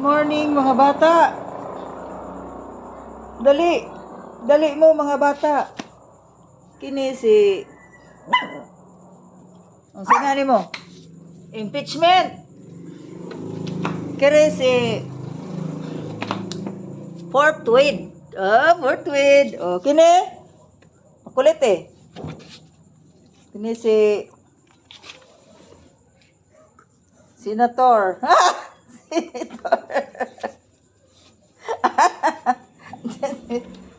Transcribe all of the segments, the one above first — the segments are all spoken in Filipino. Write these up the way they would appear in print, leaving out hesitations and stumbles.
Morning mga bata. Dali. Dali mo mga bata. Kini si ang sinani mo. Impeachment. Kere si fourth wade. Fourth wade. Kini. Makulit eh. Kini si Senator. Senator.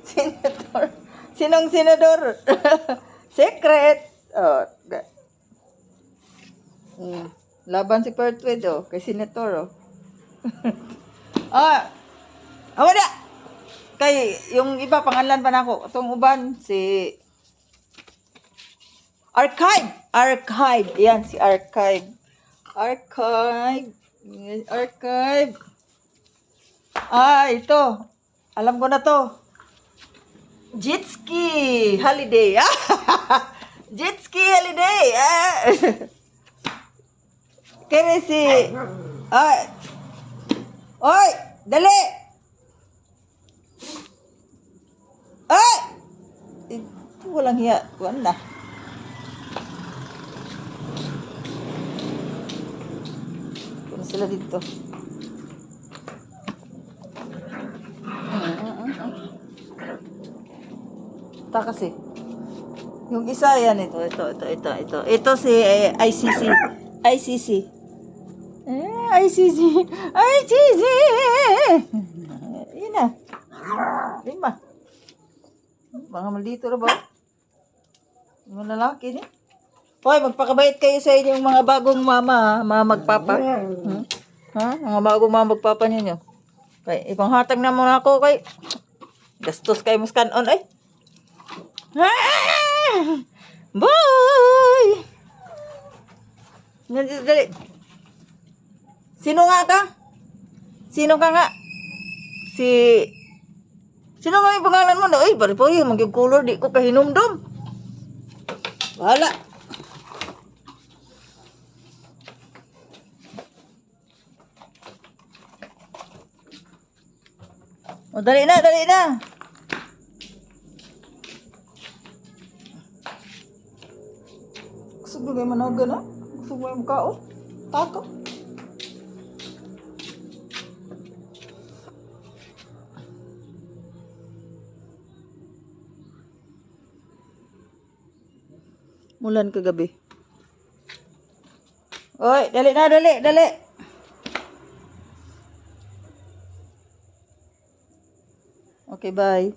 Senator. Sinong senador? Secret. Laban si Pertwed kay Senator wala. Kay yung iba pangalan pa nako. Itong uban si Archive. Yan si Archive. Archive. Ito. Alam ko na to. Jetski holiday. Jetski holiday. Kaya si oy, dali. Ito walang hiya. Kuwan na. Kuwan sila dito. Kasi yung isa yan ito si ICC yun na 5 mga maldito na ba mga lalaki niya. Hoy, magpakabait kayo sa inyong mga bagong mama magpapa mga bagong mama magpapa ninyo. Kay ipanghatag na muna ako kay gastos kay muskan on ay. Bye! Dali. Sino nga ka? Sino ka nga? Sino nga yung pangalan mo? Ay, bari po yung mag-color. Di ko kahinumdum. Bahala. Dali na. Gusto mo kayo managa na? Gusto mo yung mukha Tako. Mulan kagabi. Oy, dali. Okay, bye.